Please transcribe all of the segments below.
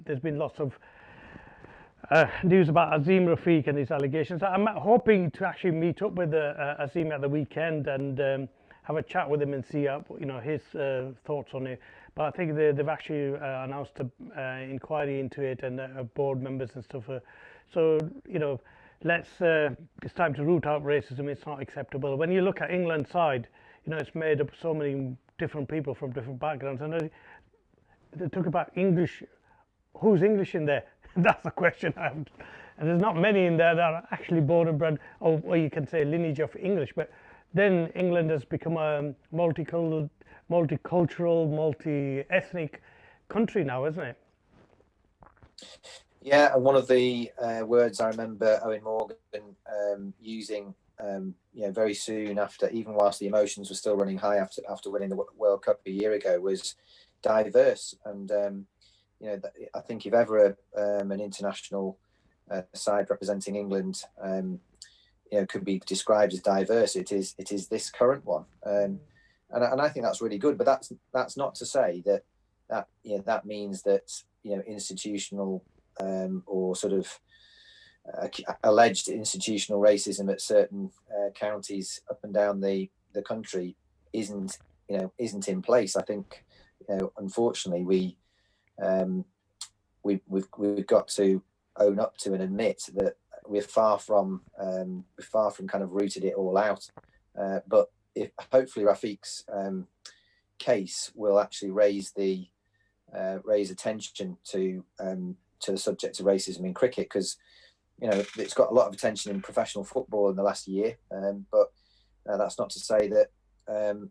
there's been lots of news about Azeem Rafiq and his allegations. I'm hoping to actually meet up with Azeem at the weekend and have a chat with him and see his thoughts on it. But I think they've actually announced an inquiry into it and board members and stuff. So let's it's time to root out racism. It's not acceptable. When you look at England's side, it's made up of so many different people from different backgrounds, and they talk about English. Who's English in there? That's the question I have. And there's not many in there that are actually born and bred, or you can say lineage of English. But then England has become a multicultural, multi-ethnic country now, isn't it? Yeah, and one of the words I remember Owen Morgan using, very soon after, even whilst the emotions were still running high after winning the World Cup a year ago, was diverse. And I think if ever an international side representing England, could be described as diverse, it is this current one. And I think that's really good. But that's not to say that means that institutional or sort of alleged institutional racism at certain counties up and down the country isn't in place. I think unfortunately we've got to own up to and admit that we're far from kind of rooted it all out. But if hopefully Rafiq's case will actually raise attention to the subject of racism in cricket, because it's got a lot of attention in professional football in the last year, but that's not to say that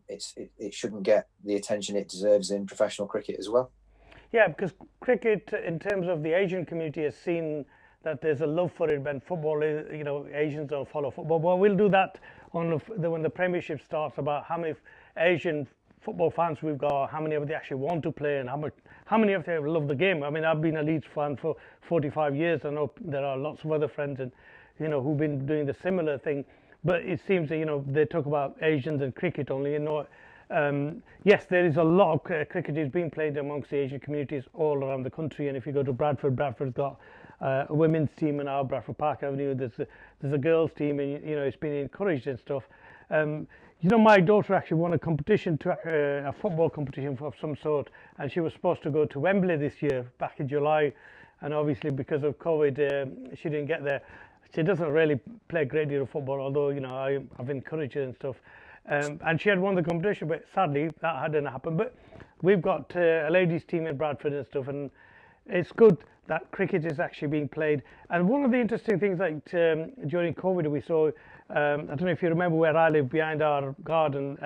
it shouldn't get the attention it deserves in professional cricket as well. Yeah, because cricket, in terms of the Asian community, has seen that there's a love for it. When football is, Asians don't follow football. But we'll do that when the Premiership starts, about how many Asian football fans we've got, how many of them actually want to play, and how many of them love the game. I mean, I've been a Leeds fan for 45 years. I know there are lots of other friends and who've been doing the similar thing. But it seems that they talk about Asians and cricket only. Yes, there is a lot of cricket is being played amongst the Asian communities all around the country. And if you go to Bradford's got a women's team in our Bradford Park Avenue. There's a girls' team, and it's been encouraged and stuff. My daughter actually won a competition, a football competition of some sort, and she was supposed to go to Wembley this year, back in July, and obviously because of COVID, she didn't get there. She doesn't really play a great deal of football, although I've encouraged her and stuff. And she had won the competition, but sadly that hadn't happened. But we've got a ladies' team in Bradford and stuff, and it's good that cricket is actually being played. And one of the interesting things, like during COVID, we saw. I don't know if you remember where I live, behind our garden.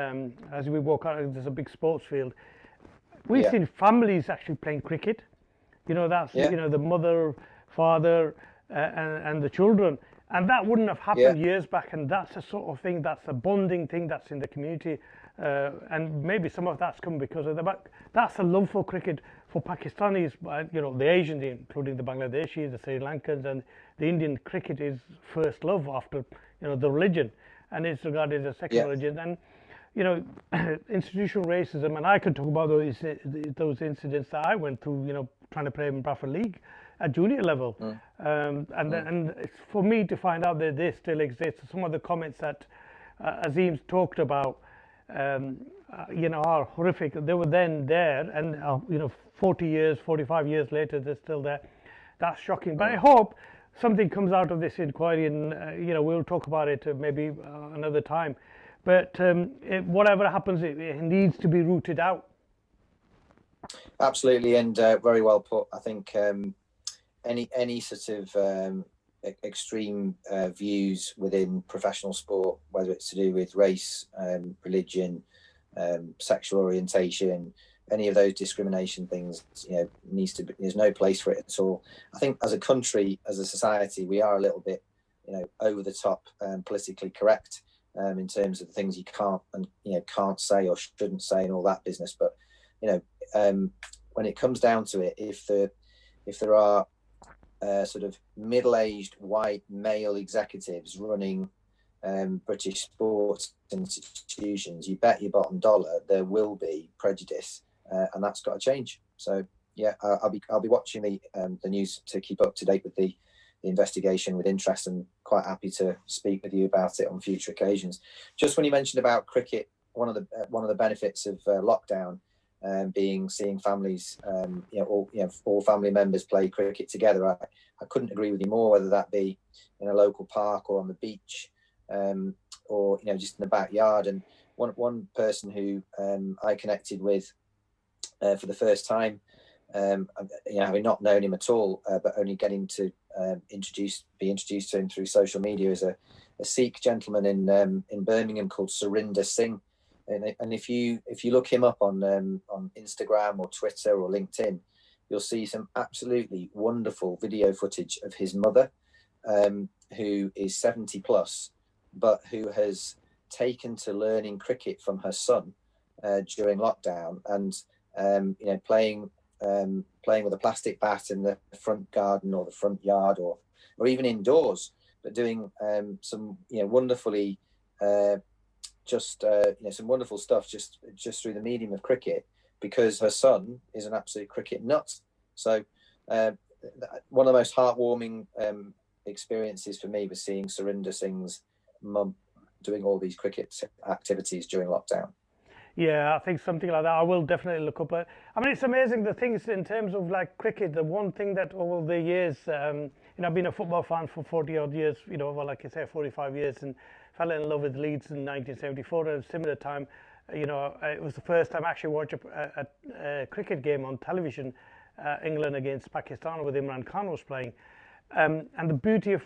As we walk out, there's a big sports field. We've seen families actually playing cricket. That's the mother, father, and the children. And that wouldn't have happened years back. And that's a sort of thing, that's a bonding thing that's in the community. And maybe some of that's come because of that's a love for cricket for Pakistanis, the Asians, including the Bangladeshis, the Sri Lankans, and the Indian. Cricket is first love after the religion, and it's regarded as a second religion. And institutional racism, and I could talk about those incidents that I went through, trying to play in Bradford League at junior level. And it's for me to find out that this still exists. Some of the comments that Azeem's talked about, are horrific. They were then there, and 40 years, 45 years later, they're still there. That's shocking. But I hope something comes out of this inquiry, and we'll talk about it maybe another time. But whatever happens, it needs to be rooted out. Absolutely, and very well put. I think any sort of extreme views within professional sport, whether it's to do with race, religion, sexual orientation, any of those discrimination things, there's no place for it at all. I think as a country, as a society, we are a little bit, over the top, politically correct in terms of the things you can't say or shouldn't say and all that business. But when it comes down to it, if there are sort of middle-aged white male executives running British sports institutions, you bet your bottom dollar there will be prejudice, and that's got to change. So Yeah, I'll be watching the news to keep up to date with the investigation with interest, and quite happy to speak with you about it on future occasions. Just when you mentioned about cricket, one of the benefits of lockdown being seeing families, all family members play cricket together. I couldn't agree with you more. Whether that be in a local park or on the beach, or just in the backyard. And one person who I connected with for the first time, having not known him at all, but only getting to be introduced to him through social media, is a Sikh gentleman in Birmingham called Surinder Singh. And if you look him up on Instagram or Twitter or LinkedIn, you'll see some absolutely wonderful video footage of his mother, who is 70 plus, but who has taken to learning cricket from her son during lockdown, and playing with a plastic bat in the front garden or the front yard, or even indoors, but doing some wonderfully some wonderful stuff just through the medium of cricket, because her son is an absolute cricket nut. So one of the most heartwarming experiences for me was seeing Surinder Singh's mum doing all these cricket activities during lockdown. Yeah, I think something like that. I will definitely look up. I mean, it's amazing the things in terms of like cricket. The one thing that over the years, I've been a football fan for 40 odd years. Well, like I say, 45 years, and fell in love with Leeds in 1974. At a similar time, it was the first time I actually watched a cricket game on television, England against Pakistan, with Imran Khan was playing. And the beauty of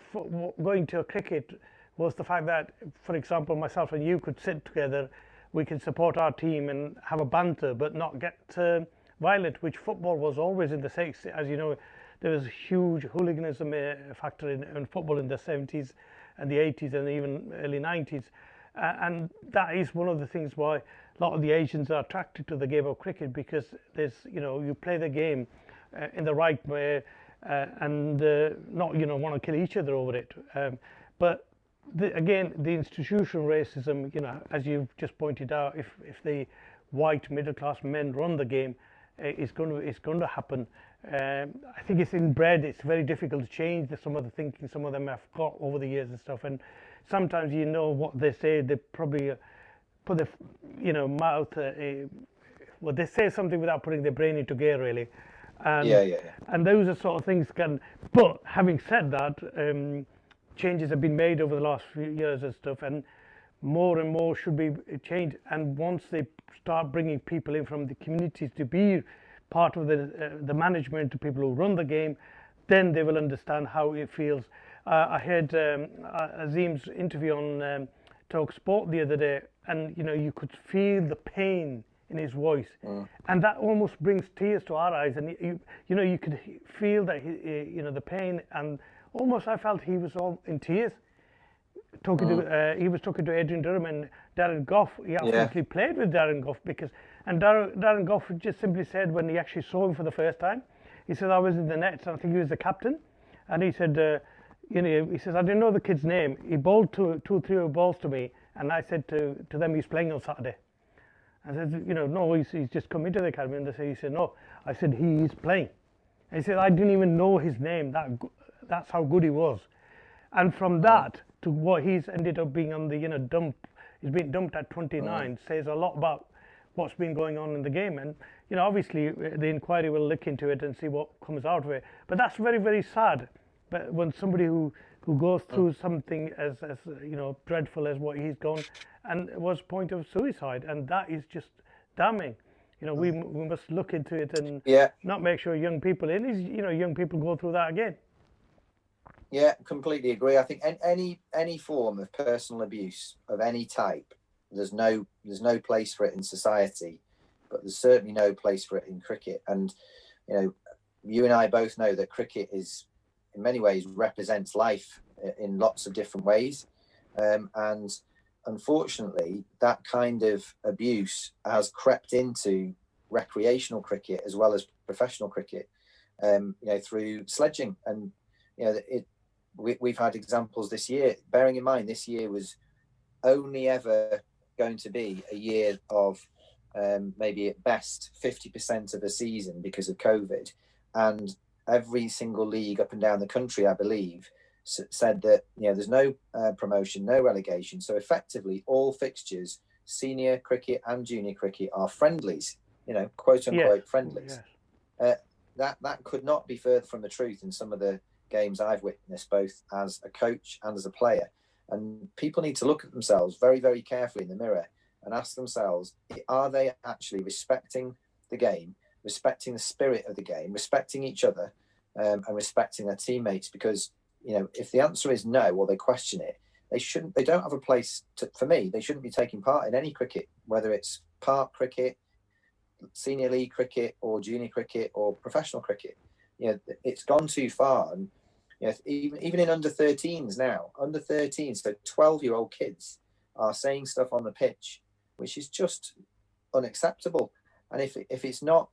going to a cricket was the fact that, for example, myself and you could sit together. We can support our team and have a banter, but not get violent, which football was always in the 60s. As you know, there was a huge hooliganism factor in football in the 70s and the 80s and even early 90s. And that is one of the things why a lot of the Asians are attracted to the game of cricket, because there's, you play the game in the right way and not, want to kill each other over it. But again, the institutional racism, as you've just pointed out, if the white middle class men run the game, it's going to happen. I think it's inbred. It's very difficult to change some of the thinking some of them have got over the years and stuff. And sometimes what they say, they probably put their mouth. Well, they say something without putting their brain into gear, really. And, and those are sort of things can. But having said that. Changes have been made over the last few years and stuff, and more should be changed. And once they start bringing people in from the communities to be part of the management, the people who run the game, then they will understand how it feels. I heard Azeem's interview on Talk Sport the other day, and you could feel the pain in his voice, and that almost brings tears to our eyes. And you could feel that the pain, and almost I felt he was all in tears. He was talking to Adrian Durham and Darren Gough. He actually played with Darren Gough, and Darren Gough just simply said when he actually saw him for the first time, he said, I was in the nets, and I think he was the captain, and he said, he says, I didn't know the kid's name. He bowled two or three balls to me, and I said to them, he's playing on Saturday. I said, no, he's just come into the academy. And he said, no. I said, he is playing. And he said, I didn't even know his name. That's how good he was. And from that to what he's ended up being on the dump, he's been dumped at 29, says a lot about what's been going on in the game. And obviously the inquiry will look into it and see what comes out of it. But that's very, very sad. But when somebody who goes through something as dreadful as what he's gone, and it was point of suicide, and that is just damning. We must look into it and not make sure young people young people go through that again. Yeah, completely agree. I think any form of personal abuse of any type, there's no place for it in society, but there's certainly no place for it in cricket. And you and I both know that cricket is, in many ways, represents life in lots of different ways. And unfortunately, that kind of abuse has crept into recreational cricket as well as professional cricket, through sledging. And we've had examples this year, bearing in mind this year was only ever going to be a year of maybe at best 50% of the season because of COVID, and every single league up and down the country, I believe, said that there's no promotion, no relegation. So effectively, all fixtures, senior cricket and junior cricket, are friendlies. Quote unquote friendlies. That could not be further from the truth in some of the games I've witnessed, both as a coach and as a player. And people need to look at themselves very, very carefully in the mirror and ask themselves, are they actually respecting the game, respecting the spirit of the game, respecting each other, and respecting their teammates? Because if the answer is no, or they question it, they don't have a place for me, they shouldn't be taking part in any cricket, whether it's park cricket, senior league cricket, or junior cricket, or professional cricket. It's gone too far. And even in under 13s now, under 13s, so 12-year-old kids are saying stuff on the pitch which is just unacceptable. And if it's not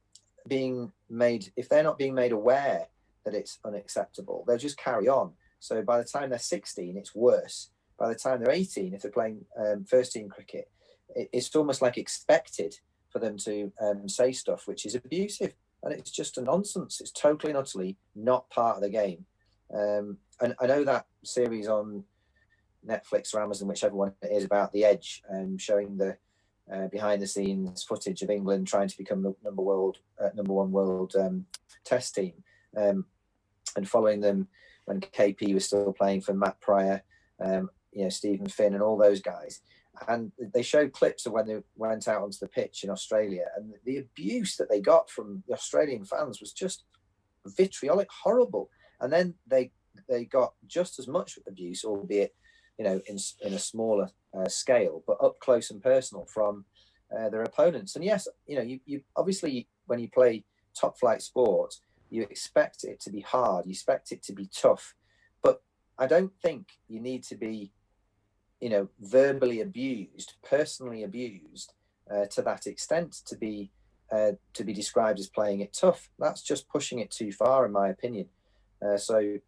being made, if they're not being made aware that it's unacceptable, they'll just carry on. So by the time they're 16, it's worse. By the time they're 18, if they're playing first team cricket, it's almost like expected for them to say stuff which is abusive. And it's just a nonsense. It's totally and utterly not part of the game. And I know that series on Netflix or Amazon, whichever one it is, about the Edge, showing the behind the scenes footage of England trying to become the number one world test team, and following them when KP was still playing for Matt Pryor, Stephen Finn and all those guys. And they showed clips of when they went out onto the pitch in Australia, and the abuse that they got from the Australian fans was just vitriolic, horrible. And then they got just as much abuse, albeit in a smaller scale, but up close and personal from their opponents. And yes, you obviously, when you play top flight sports, you expect it to be hard, you expect it to be tough, but I don't think you need to be verbally abused, personally abused to that extent to be described as playing it tough. That's just pushing it too far, in my opinion. I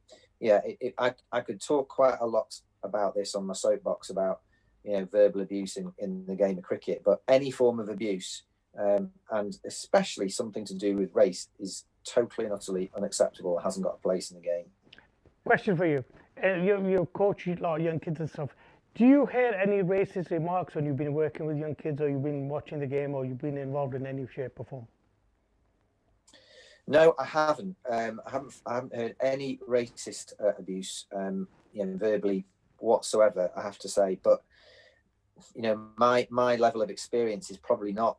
could talk quite a lot about this on my soapbox about verbal abuse in the game of cricket, but any form of abuse, and especially something to do with race, is totally and utterly unacceptable. It hasn't got a place in the game. Question for you. You coach a lot of young kids and stuff. Do you hear any racist remarks when you've been working with young kids, or you've been watching the game, or you've been involved in any shape or form? No, I haven't. I haven't heard any racist abuse, verbally whatsoever, I have to say. But my level of experience is probably not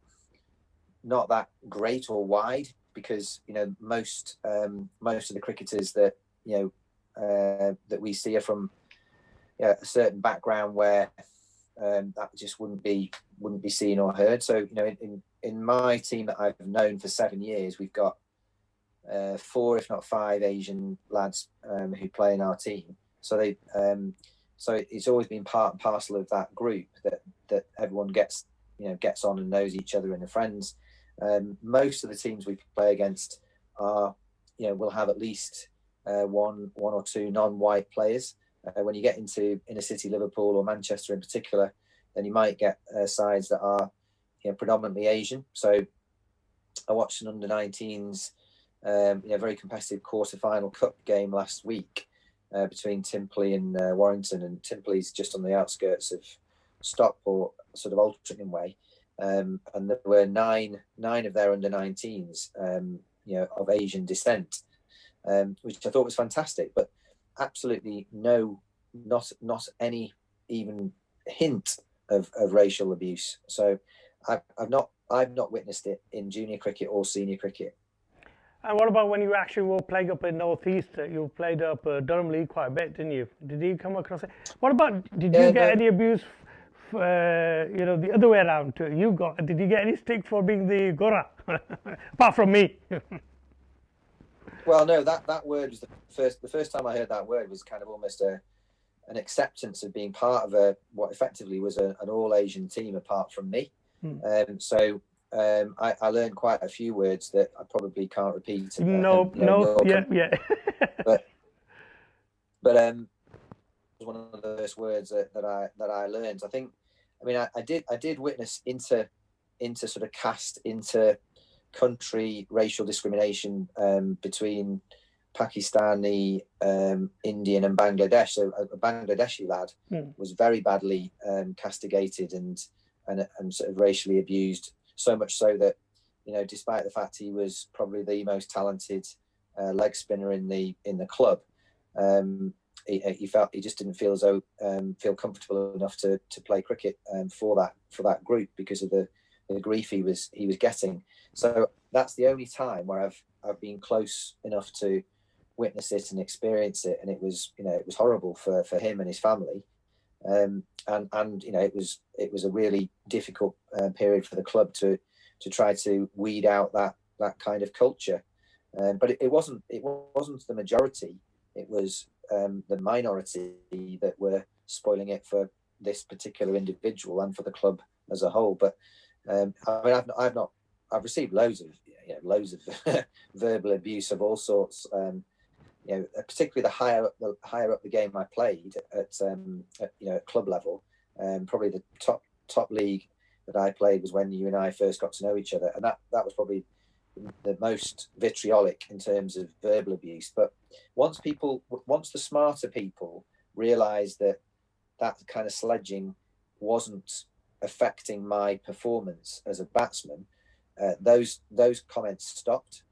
that great or wide, because most of the cricketers that that we see are from a certain background where that just wouldn't be seen or heard. So in my team that I've known for 7 years, we've got 4, if not 5, Asian lads who play in our team. So so it's always been part and parcel of that group that everyone gets on and knows each other and are friends. Most of the teams we play against are will have at least one or two non-white players. When you get into inner city Liverpool or Manchester in particular, then you might get sides that are predominantly Asian. So I watched an under-19s very competitive quarter-final cup game last week between Timpley and Warrington, and Timpley's just on the outskirts of Stockport, sort of Altrincham way, and there were nine of their under-19s of Asian descent, which I thought was fantastic, but absolutely not any even hint of racial abuse. So I've not witnessed it in junior cricket or senior cricket. And what about when you actually were playing up in North East? You played up Durham League quite a bit, didn't you? Did you come across it? What about, did you get any abuse, the other way around? Did you get any stick for being the Gora? Apart from me. Well, no, that word was the first time I heard that word was kind of almost an acceptance of being part of what effectively was an all-Asian team apart from me. So I learned quite a few words that I probably can't repeat. Yeah. but it was one of the first words that I learned. I mean, I did witness into sort of caste, into country racial discrimination between Pakistani, Indian, and Bangladesh. So a Bangladeshi lad was very badly castigated and sort of racially abused. So much so that, you know, despite the fact he was probably the most talented leg spinner in the club, he just didn't feel as though feel comfortable enough to play cricket for that group because of the grief he was getting. So that's the only time where I've been close enough to witness it and experience it, and it was horrible for him and his family, and you know, it was a really difficult period for the club to try to weed out that kind of culture, but it wasn't the majority. It was the minority that were spoiling it for this particular individual and for the club as a whole. But I mean, I've received loads of verbal abuse of all sorts. You know, particularly the higher up the game I played at club level. Probably the top league that I played was when you and I first got to know each other, and that was probably the most vitriolic in terms of verbal abuse. But once the smarter people realised that kind of sledging wasn't affecting my performance as a batsman, those comments stopped.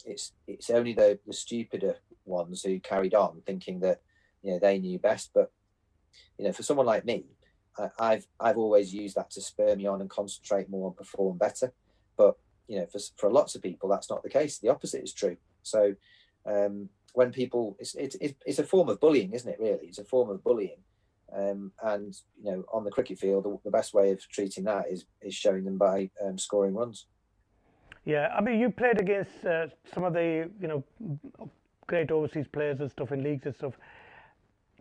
It's only the stupider ones who carried on thinking that, you know, they knew best. But, you know, for someone like me, I've always used that to spur me on and concentrate more and perform better. But, you know, for lots of people, that's not the case. The opposite is true. So when people, it's a form of bullying, isn't it? Really, it's a form of bullying. And, you know, on the cricket field, the best way of treating that is showing them by scoring runs. Yeah, I mean, you played against some of the, you know, great overseas players and stuff in leagues and stuff.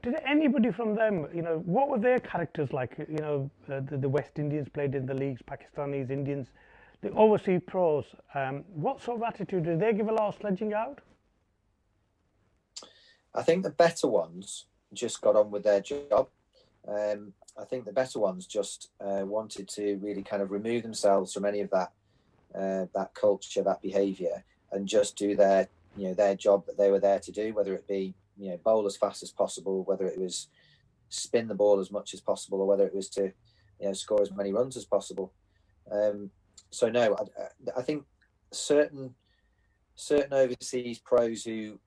Did anybody from them, you know, what were their characters like? You know, the West Indians played in the leagues, Pakistanis, Indians, the overseas pros. What sort of attitude did they give a lot of sledging out? I think the better ones just got on with their job. I think the better ones just wanted to really kind of remove themselves from any of that culture, that behaviour, and just do their job that they were there to do, whether it be, you know, bowl as fast as possible, whether it was spin the ball as much as possible, or whether it was to, you know, score as many runs as possible. So no, I think certain overseas pros who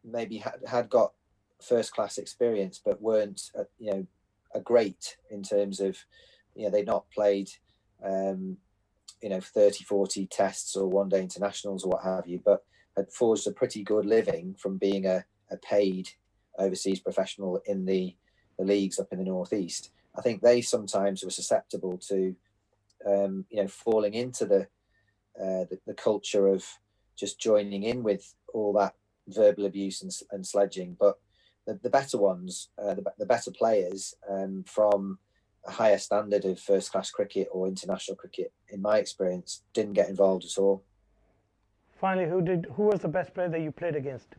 maybe had got first class experience but weren't you know, a great in terms of, you know, they'd not played you know, 30-40 tests or one day internationals or what have you, but had forged a pretty good living from being a paid overseas professional in the leagues up in the northeast. I think they sometimes were susceptible to you know, falling into the culture of just joining in with all that verbal abuse and sledging. But the better ones, the better players from a higher standard of first class cricket or international cricket, in my experience, didn't get involved at all. Finally, who was the best player that you played against?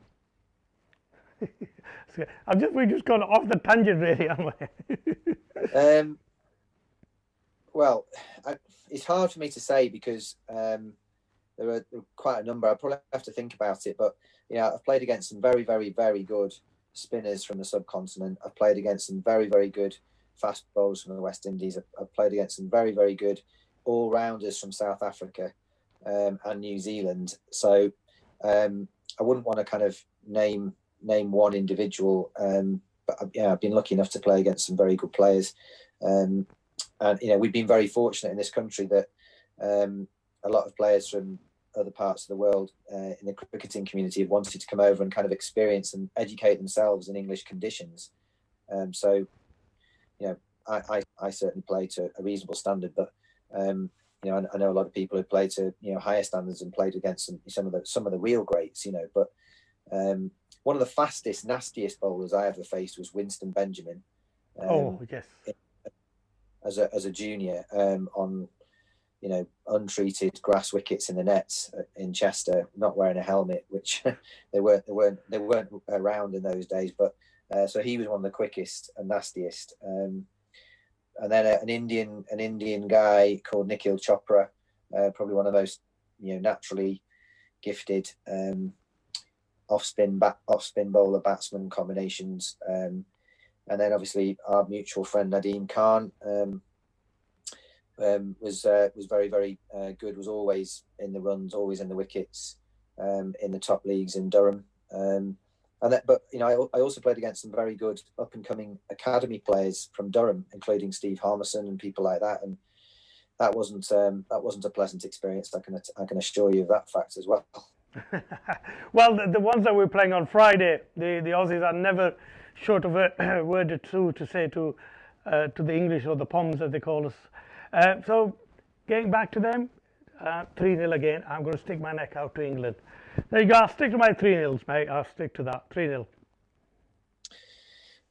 We've just gone off the tangent, really, haven't we? Well, it's hard for me to say because there are quite a number. I probably have to think about it. But, you know, I've played against some very, very, very good spinners from the subcontinent. I've played against some very, very good fast bowlers from the West Indies. I've played against some very, very good all-rounders from South Africa and New Zealand. So I wouldn't want to kind of name one individual, but yeah, I've been lucky enough to play against some very good players. And, you know, we've been very fortunate in this country that a lot of players from other parts of the world in the cricketing community have wanted to come over and kind of experience and educate themselves in English conditions. So, you know, I certainly play to a reasonable standard, but you know, I know a lot of people who play to, you know, higher standards and played against some of the real greats, you know. But one of the fastest, nastiest bowlers I ever faced was Winston Benjamin. Oh yes. As a junior, on, you know, untreated grass wickets in the nets in Chester, not wearing a helmet, which they weren't around in those days. But so he was one of the quickest and nastiest. and then an Indian guy called Nikhil Chopra, probably one of those naturally gifted off-spin bowler batsman combinations, and then obviously our mutual friend Nadeem Khan was very, very good. Was always in the runs, always in the wickets, in the top leagues in Durham. But I also played against some very good up and coming academy players from Durham, including Steve Harmison and people like that. And that wasn't a pleasant experience. I can assure you of that fact as well. Well, the ones that we're playing on Friday, the Aussies are never short of a word or two to say to the English, or the Poms as they call us. So getting back to them, 3-0 again. I'm going to stick my neck out to England. There you go. I'll stick to my 3-0s, mate. I'll stick to that. 3-0.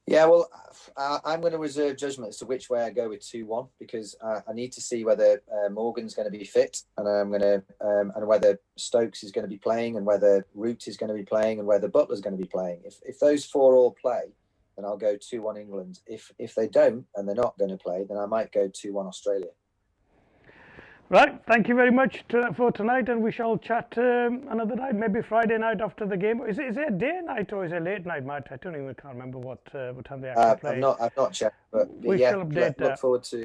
Yeah, well, I'm going to reserve judgment as to which way I go with 2-1, because I need to see whether Morgan's going to be fit, and and whether Stokes is going to be playing, and whether Root is going to be playing, and whether Butler's going to be playing. If those four all play, then I'll go 2-1 England. If they don't and they're not going to play, then I might go 2-1 Australia. Right, thank you very much for tonight, and we shall chat another night, maybe Friday night after the game. Is it a day night or is it a late night, Matt? I don't even can't remember what time they actually play. I've not checked, but we yeah, shall update.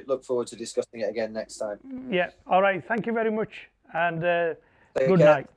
Look forward to discussing it again next time. Yeah, all right. Thank you very much, and Take good care. night.